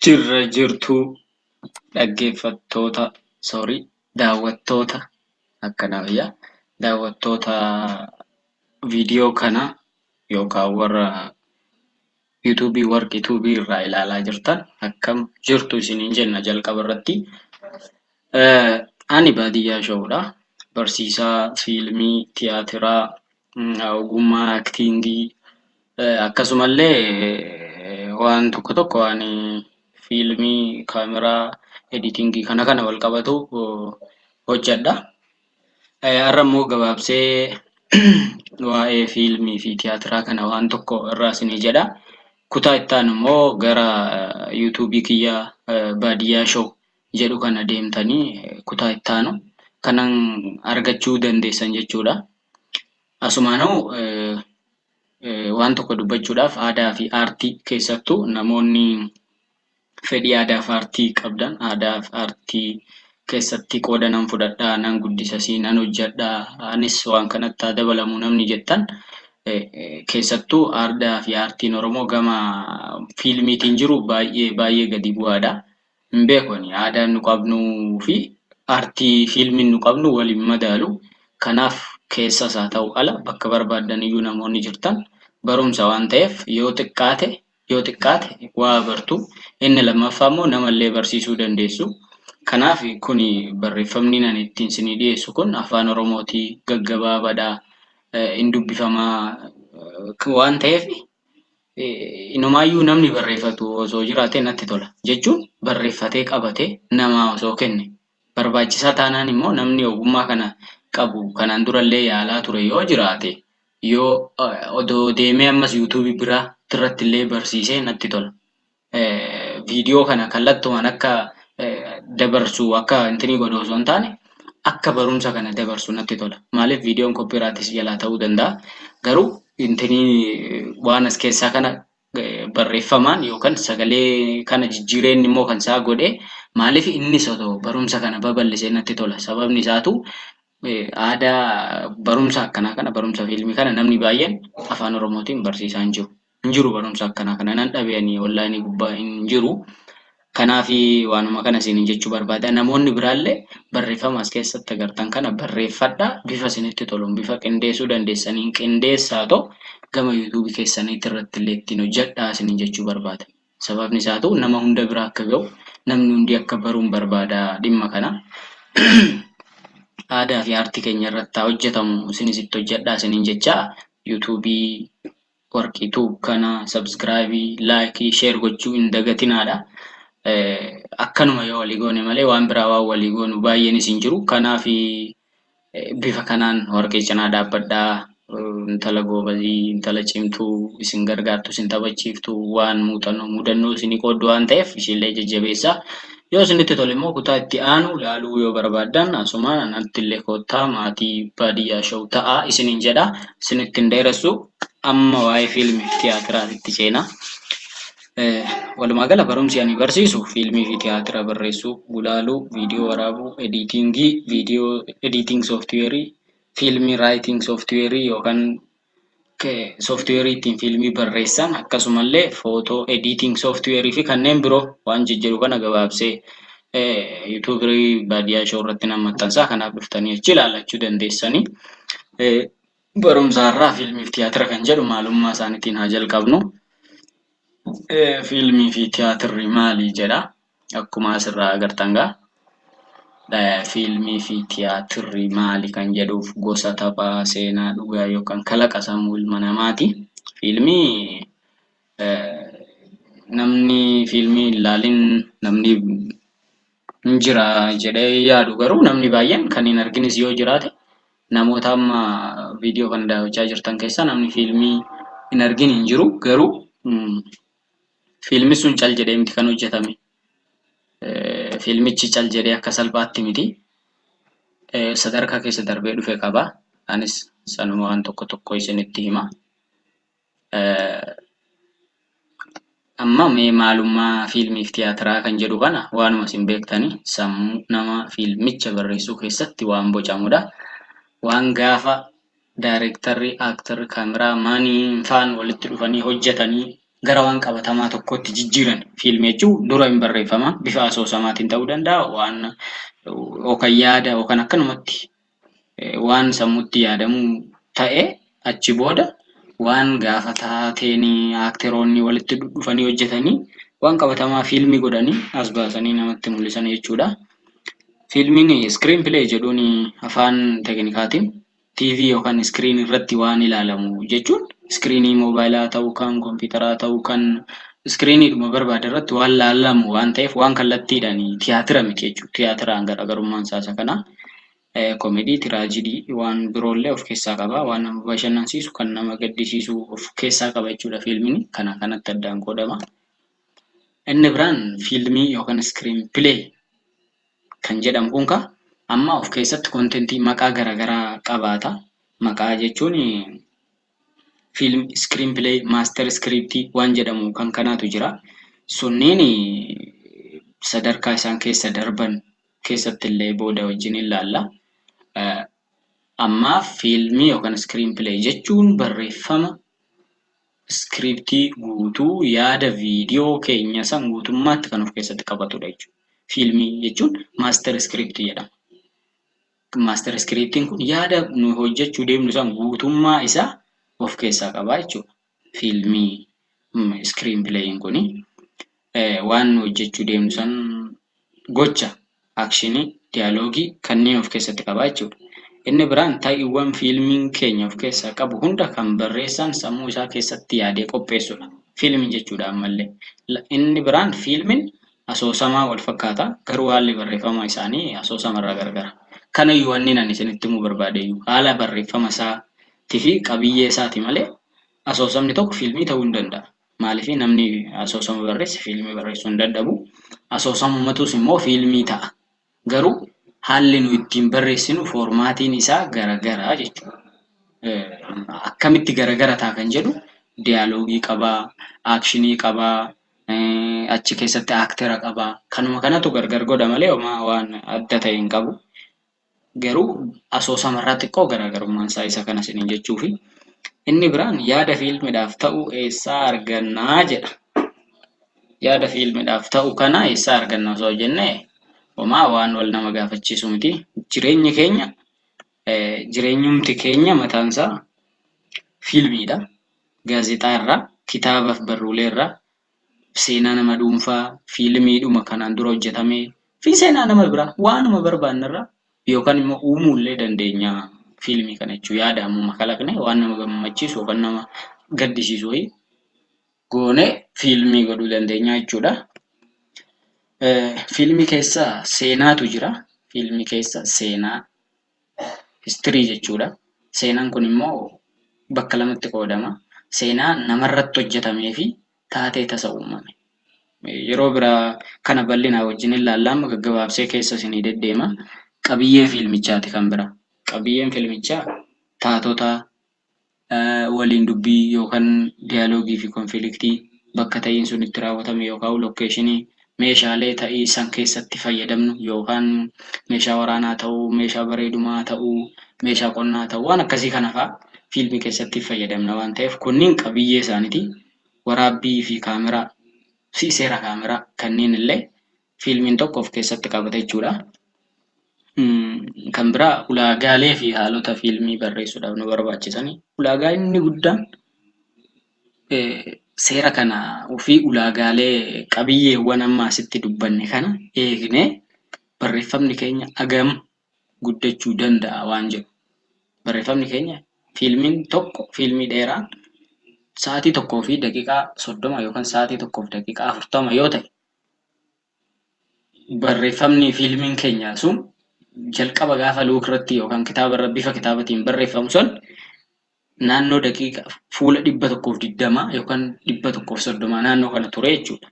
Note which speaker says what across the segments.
Speaker 1: Jirra jirtuu dhaggeeffattoota daawwattoota akkanaaf daawwattoota viidiyoo kana yookaan warra yuutuubii warqituubii irraa ilaalaa jirtan akkam jirtu isiniin jenna jalqaba irratti. Ani baadiyyaa showudha. Barsiisaa fiilmii, tiyaatiraa, ogummaa aktiingii akkasumallee waan tokko tokko waan fiilmii, kaameraa, editingii kana wal qabatu hojjedha. Har'a immoo gabaabsee waa'ee fiilmii fi tiyaatiraa kana waan tokko irraa isinii jedha. Kutaa itti aanu immoo gara yuutuubii kiyya baadiyyaa show jedhu kana deemtanii kutaa itti aanu kanan argachuu dandeessan jechuudha. Asumaanuu waan tokko dubbachuudhaaf aadaa fi aartii keessattuu namoonni fedhii aadaa fi aartii qabdan aadaa fi aartii keessatti qooda nan fudhadhaa, nan guddisasii, nan hojjedhaa, anis waan kanatti haa dabalamu namni jettan keessattuu aadaa fi aartiin Oromoo gama fiilmiitiin jiru baay'ee gadi bu'aadha. Hin beekoni aadaan nu qabnuu fi aartii fiilmiin nu qabnu waliin madaalu. Kanaaf keessas haa ta'u ala bakka barbaaddan iyyuu namoonni jirtan barumsa waan ta'eef yoo xiqqaate waa bartu. Inni lammaffaa immoo namallee barsiisuu dandeessu. Kanaaf kuni barreeffamni ani ittiin isinii dhiyeessu kun afaan Oromootii gaggabaabaadha. Hin dubbifamaa waan ta'eef inumaayyuu namni barreeffatu osoo jiraate natti tola jechuun barreeffatee qabatee namaa osoo kenne. Barbaachisaa taanaan immoo namni ogummaa kana qabu kanaan durallee yaalaa ture yoo jiraate yoo odoo deemee ammas yuutuubii biraa irratti illee barsiisee natti tola. Viidiyoo kana kallattumaan akka dabarsu akka intinii godhu osoo hin taane akka barumsa kana dabarsu natti tola. Maaliif viidiyoon koppiraatis jalaa ta'uu danda'a. Garuu intinii waan as keessaa kana barreeffamaan yookaan sagalee kana jijjiireen immoo kan isaa godhee maaliif innis otoo barumsa kana babal'isee natti tola. Sababni isaatu aadaa barumsa akkanaa kana barumsa fiilmii kana namni baay'een afaan Oromootiin barsiisaa hin jiru. Hin jiru barumsa akkanaa kana nan dhabeeni onlaayinii gubbaa hin jiru. Kanaafi waanuma kana isiniin jechuu barbaada. Namoonni biraallee barreeffama as keessatti agartan kana barreeffadhaa bifa isinitti toluun bifa qindeessuu dandeessaniin qindeessaa ta'u gama yuutuubii keessaniitti irratti illee ittiin hojjedhaa isiniin jechuu barbaada. Sababni isaatu nama hunda bira akka ga'u namni hundi akka baruun barbaada dhimma kana. Aadaa fi aartii keenya irratti haa hojjetamu isinisitti hojjedhaa isiniin jechaa yuutuubii warqituu kana sabskraayibii, laayikii, sheer gochuu hin dagatinaadha. Akkanuma yoo walii goone malee waan biraa waan walii goonu baay'eenis hin jiru. Kanaaf bifa kanaan warqee cinaa dhaabbadhaa. Intala goobazii, intala cimtuu isin gargaartu, isin taphachiiftu waan mudannoo isinii qooddu waan ta'eef ishiillee jajjabeessaa. Yoo isinitti tole immoo kutaa itti aanu ilaaluu yoo barbaaddan asuma natti illee koottaa maatii baadiyyaa show ta'aa isiniin jedha. Isinitti hin dheeressu amma waa'ee fiilmii fi tiyaatiraatti seenaa. Walumaa gala barumsi ani barsiisu fiilmii fi tiyaatira barreessuu, gulaaluu, viidiyoo waraabuu, editingii, viidiyoo editing sooftiweerii, fiilmii raayiting sooftiweerii yookaan sooftiweerii ittiin fiilmii barreessan akkasumallee footoo editing sooftiweerii fi kanneen biroo waan jijjiiru kana gabaabsee yuutuubii baadiyyaa show irratti nan maxxansaa. Kanaaf dhuftanii achi ilaalachuu dandeessanii. Barumsaarraa fiilmii fi tiyaatira kan jedhu maalummaa isaaniitiin haa jalqabnu. Fiilmii fi tiyaatirri maali jedha akkuma asirraa agartan gaa. Fiilmii fi tiyaatirri maali kan jedhuuf gosa taphaa seenaa dhugaa yookaan kalaqa sammuu ilma namaati. Fiilmii namni fiilmii ilaalin namni hin jira jedhee yaadu garuu namni baay'een kan hin arginis yoo jiraate namoota amma viidiyoo kan daawwachaa jirtan keessaa namni fiilmii hin argin hin jiru. Garuu fiilmi sun cal jedhee miti kan hojjetame. Fiilmichi cal jedhee akka salphaatti miti. Sadarkaa keessa darbee dhufe qaba. Anis sanuma waan tokko isinitti hima. Amma mee maalummaa fiilmii fi tiyaatiraa kan jedhu kana waanuma isin beektanii sammuu nama fiilmicha barreessuu keessatti waan bocamudha. Waan gaafa daayirektarri, aaktarri, kaameraa maanii faan walitti dhufanii hojjetanii gara waan qabatamaa tokkotti jijjiiran. Fiilmii jechuun dura hin barreeffama. Bifa asoosamaatiin ta'uu danda'a. Waan yookaan yaada yookaan akkanumatti waan sammuutti yaadamu ta'e achi booda waan gaafa taateen akteroonni walitti dhufanii hojjetanii waan qabatamaa fiilmii godhanii as baasanii namatti mul'isan jechuudha. Fiilmiin iskiriin pilee jedhuun afaan teeknikaatiin TV yookaan iskiriin irratti waan ilaalamu jechuun iskiriinii moobaayilaa ta'uu kan kompiitaraa ta'uu kan iskiriiniidhuma barbaade irratti waan ilaalamu waan ta'eef waan kallattiidhaan tiyaatira miti jechuudha. Tiyaatiraan garaagarummaan isaa kana. Koomedii, tiraajidii waan biroollee of keessaa qaba. Waan nama bashannansiisu kan nama gaddisiisu of keessaa qaba jechuudha fiilmiin. Kana kanatti addaan qoodama. Inni biraan fiilmii yookaan iskiriin pilee kan jedhamu kun amma of keessatti kontentii maqaa garaagaraa qabaata. Maqaa jechuun fiilmii iskiriin pilee maaster iskiriiptii waan jedhamu kan kanaatu jira. Sunneen sadarkaa isaan keessa darban keessatti illee booda wajjin ilaalla. Amma fiilmii yookaan iskiriin pilee jechuun barreeffama iskiriiptii guutuu yaada viidiyoo keenya san guutummaatti kan of keessatti qabatudha jechuudha. Fiilmii jechuun maaster iskiriiptii jedhama. Maaster iskiriiptiin kun yaada nu hojjechuu deemnu san guutummaa isaa of keessaa qaba jechuudha. Fiilmii iskiriin pileeyin kuni waan nu hojjechuu deemnu san gocha, akshinii, diyaaloogii kanneen of keessatti qaba jechuudha. Inni biraan taa'iiwwan fiilmiin keenya of keessaa qabu hunda kan barreessaan sammuu isaa keessatti yaadee qopheessudha. Fiilmii jechuudha ammallee. Inni biraan fiilmiin asoosamaa wal fakkaata garuu haalli barreeffama isaanii asoosamarraa gargara. Kanayyuu wanni ani isinitti himuu barbaadeyyuu haala barreeffama isaatii fi qabiyyee isaati malee asoosamni tokko fiilmii ta'uu hin danda'a. Maaliif namni asoosama barreesse fiilmii barreessuu hin dadhabu. Asoosamummatuus immoo fiilmii ta'a. Garuu haalli nu ittiin barreessinu foormaatiin isaa garagara jechuudha. Akkamitti garagara ta'a kan jedhu diyaaloogii qabaa, akshinii qabaa, achi keessatti aktera qabaa. Kanuma kanatu gargar godha malee waan adda ta'e hin qabu. Garuu asoosamarraa xiqqoo garaagarummaan isaa isa kana isiniin jechuufi. Inni biraan yaada fiilmiidhaaf ta'u eessaa argannaa jedha. Yaada fiilmiidhaaf ta'u kana eessaa arganna osoo jennee waan wal nama gaafachiisu miti. Jireenyumti keenya mataansaa fiilmiidha. Gaazexaa irraa, kitaabaaf barruulee irraa, seenaa nama dhuunfaa, fiilmiidhuma kanaan dura hojjetamee fi seenaa nama biraa waanuma barbaanne irraa yookaan immoo uumuullee dandeenya fiilmii kana jechuudha. Yaada ammuma kalaqne waan nama gammachiisu yookaan nama gaddisiisu wayii goonee fiilmii godhuu dandeenya jechuudha. Fiilmii keessa seenaatu jira. Fiilmii keessa seenaa histirii jechuudha. Seenaan kun immoo bakka lamatti qoodama. Seenaa namarratti hojjetamee fi taatee tasa uumame. Yeroo biraa kana bal'inaa wajjin ilaallaan gaggabaabsee keessa isinii deddeema. Qabiyyee fiilmichaati kan biraa. Qabiyyeen fiilmichaa taatota waliin dubbii yookaan diyaaloogii fi konfliktii bakka ta'iin sun itti raawwatame yookaan lokeeshinii meeshaalee ta'ii san keessatti fayyadamnu yookaan meeshaa waraanaa ta'uu, meeshaa bareedumaa ta'uu, meeshaa qonnaa ta'uu waan akkasii kana fa'aa fiilmii keessatti fayyadamna waan ta'eef kunniin qabiyyee isaaniiti. Waraabbii fi kaameraa fi seera kaameraa kanneen illee fiilmiin tokko of keessatti qabata jechuudha. Kan biraa ulaagaalee fi haalota fiilmii barreessuudhaaf nu barbaachisanii ulaagaa inni guddaan seera kana ofii ulaagaalee qabiyyeewwan amma asitti dubbanne kana eegnee barreeffamni keenya hagam guddachuu danda'a waan jedhu. Barreeffamni keenya fiilmiin tokko fiilmii dheeraan sa'aatii tokkoo fi daqiiqaa 30 yookaan sa'aatii tokkoof daqiiqaa 40 yoo ta'e barreeffamni fiilmiin keenya sun jalqaba gaafa luukurratti yookaan kitaaba bifa kitaabatiin barreeffamu sun naannoo daqiiqaa fuula 120 yookaan 130 naannoo kana ture jechuudha.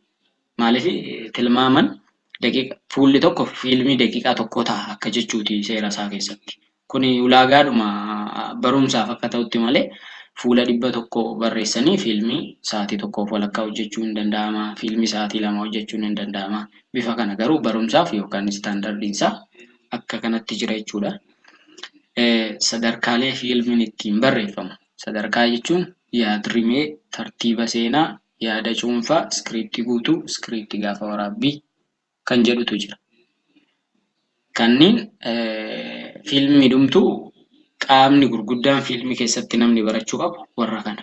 Speaker 1: Maaliif tilmaaman fuulli tokko fiilmii daqiiqaa tokko ta'a akka jechuuti seera isaa keessatti. Kuni ulaagaadhuma barumsaaf akka ta'utti malee fuula 100 barreessanii fiilmii sa'aatii tokkoof walakkaa hojjechuu hin danda'ama. Fiilmii sa'aatii 2 hojjechuun hin danda'ama. Bifa kana garuu barumsaaf yookaan istaandardiin isaa akka kanatti jira jechuudha. Sadarkaalee fiilmiin ittiin barreeffamu. Sadarkaa jechuun yaadrimee tartiiba seenaa yaada cuunfaa, iskiriiptii guutuu, iskiriiptii gaafa waraabbii kan jedhutu jira. Kanneen fiilmii dhumtuu qaamni gurguddaan fiilmii keessatti namni barachuu qabu warra kana.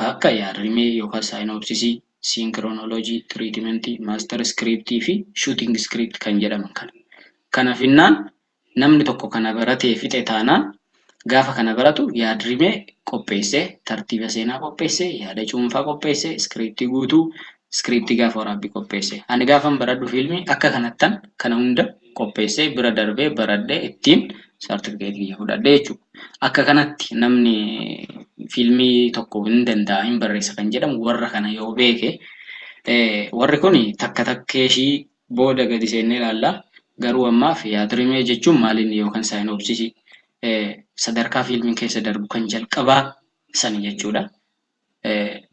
Speaker 1: Akka yaadrimee yookaan saayinoopsisii, siinkiroonooloojii, tiriitimentii, maastar iskiriiptii fi shuuting iskiriiptii kan jedhaman kana. Kana finnaan namni tokko kana baratee fixe taanaan gaafa kana baratu yaadrimee qopheessee, tartiiba seenaa qopheessee, yaada cuunfaa qopheessee, iskiriiptii guutuu, iskiriiptii gaafa waraabbii qopheessee. Ani gaafan baradhu fiilmii akka kanattan kana hunda qopheessee bira darbee baradhee ittiin saartifikeetii kiyya fudhadhee jechuudha. Akka kanatti namni fiilmii tokko hin danda'a hin barreessa kan jedhamu warra kana yoo beeke warri kun takka takkeeshii booda gadi seennee ilaalla. Garuu ammaaf yaadrimee jechuun maalinni yookaan saayinoopsisii sadarkaa fiilmiin keessa darbu kan jalqabaa sani jechuudha.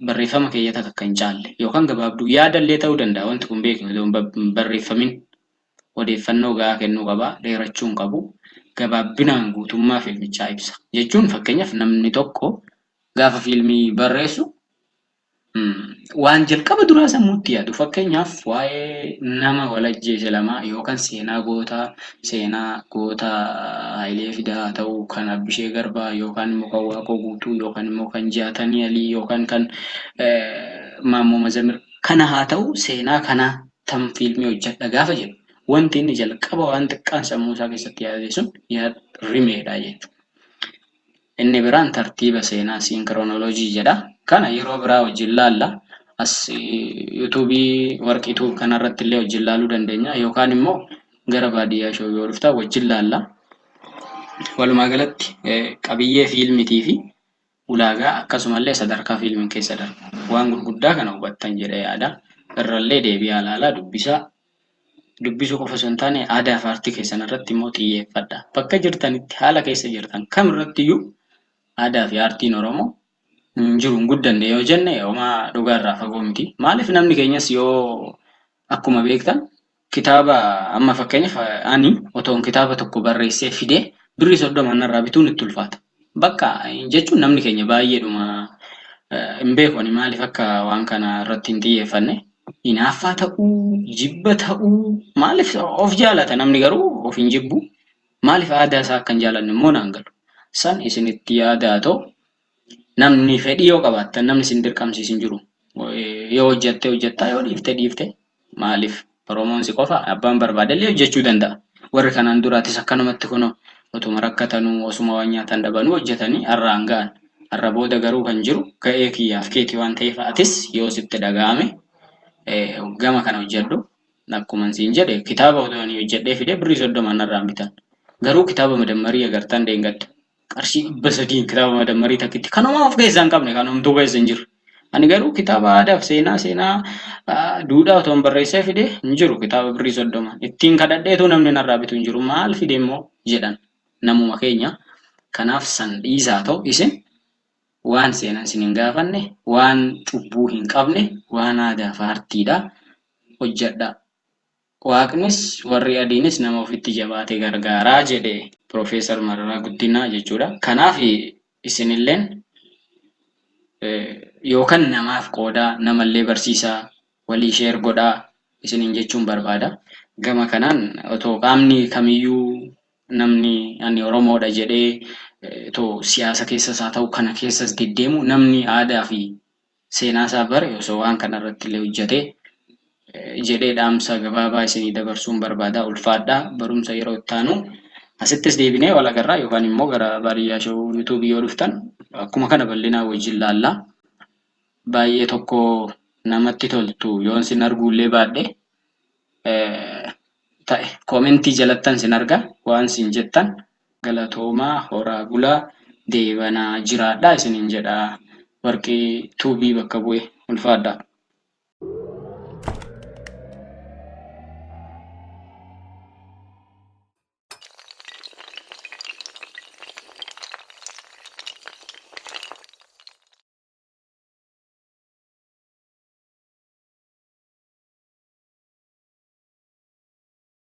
Speaker 1: Barreeffama keeyyata akka hin caalle yookaan gabaabduu yaadallee ta'uu danda'a wanti kun beeknu barreeffamin odeeffannoo gahaa kennuu qaba dheerachuu hin qabu gabaabbinaan guutummaa fiilmichaa ibsa jechuun fakkeenyaaf namni tokko gaafa fiilmii barreessu waan jalqaba duraa sammuutti yaadu fakkeenyaaf waa'ee nama walajjeese lamaa yookaan seenaa goota Hayilee Fidaa ta'uu kan Abbishee Garbaa yookaan immoo kan Waaqoo Guutuu yookaan immoo kan Jaatanii Alii yookaan kan Maammoo Mazamir kana haa ta'u seenaa kana tam fiilmii hojjedha gaafa jedhu wanti inni jalqaba waan xiqqaan sammuu isaa keessatti yaadate sun yaadrimeedha jechuudha. Inni biraan tartiiba seenaa siinkiroonooloojii jedha. Kana yeroo biraa wajjin laalla. As yuutuubii warqituu kanarratti illee wajjin laaluu dandeenya. Yookaan immoo gara baadiyyaa shoo yoo dhuftan wajjin laalla. Walumaa galatti qabiyyee fiilmitii fi ulaagaa akkasumallee sadarkaa fiilmiin keessa darbu. Waan gurguddaa kana hubattan jedhee yaada. Irrallee deebi'aa ilaalaa dubbisaa. Dubbisuu qofa osoo hin taane aadaa fi aartii keessan irratti immoo xiyyeeffadha. Bakka jirtanitti haala keessa jirtan kamirrattiyyuu aadaa fi aartiin Oromoo jiru hin guddanne yoo jenne homaa dhugaarraa fagoo miti. Maaliif namni keenyas yoo akkuma beektan kitaaba amma fakkeenyaaf ani otoon kitaaba tokko barreessee fidee birrii 30 narraa bituun itti ulfaata. Bakka jechuun namni keenya baay'eedhuma hin beeku ani maaliif akka waan kana irratti hin xiyyeeffanne. Hinaaffaa ta'uu, jibba ta'uu, maaliif of jaalata namni garuu of hin jibbu. Maaliif aadaa isaa akka hin jaalanne immoo naan galu. San isinitti yaadaa ta'u namni fedhii yoo qabaattan namni isin dirqamsiis hin jiru. Yoo hojjettaa yoo dhiifte maaliif Oromoon si qofa abbaan barbaadellee hojjechuu danda'a. Warri kanaan duraatis akkanumatti kunoo otuma rakkatanuu osuma waan nyaatan dhabanuu hojjetanii har'aan ga'an. Har'a booda garuu kan jiru ga'ee kiyyaaf keetii waan ta'eef atis yoo sitti dhaga'ame gama kana hojjedhu akkuma siin jedhe kitaaba otoon hojjedhee fidee birrii 30 narraan bitan. Garuu kitaaba madammarii agartan deengadda. Qarshii 300 kitaaba madammarii takkitti kanuma of keessaa hin qabne kanumtuu keessa hin jiru. Ani garuu kitaaba aadaa fi seenaa duudhaa otoon barreessee fidee hin jiru kitaaba birrii 30 ittiin kadhadheetu namni narraa bitu hin jiru maal fide immoo jedhan namuma keenya. Kanaaf san dhiisaa ta'u isin waan seenan isin hin gaafanne waan cubbuu hin qabne waan aadaa fi aartiidha hojjedha. Waaqnis warri adiinis nama ofitti jabaatee gargaaraa jedhe Piroofeesar Mararaa Guddinaa jechuudha. Kanaaf isinilleen yookaan namaaf qoodaa namallee barsiisaa walii sheer godhaa isiniin jechuun barbaada. Gama kanaan otoo qaamni kamiyyuu namni ani Oromoodha jedhee siyaasa keessas haa ta'u kana keessas deddeemu namni aadaa fi seenaa isaa bare osoo waan kanarratti illee hojjetee jedhee dhaamsa gabaabaa isinii dabarsuun barbaada. Ulfaadhaa barumsa yeroo itti aanu asittis deebinee wal agarraa yookaan immoo gara baadiyyaa shoo yuutuubii yoo dhuftan akkuma kana bal'inaa wajjin laallaa. Baay'ee tokko namatti toltu yoon sin arguullee baadhe ta'e koomentii jalattan sin arga waan sin jettan galatoomaa horaa bulaa deebanaa jiraadhaa isiniin jedha warqii tuubii bakka bu'e ulfaadhaa.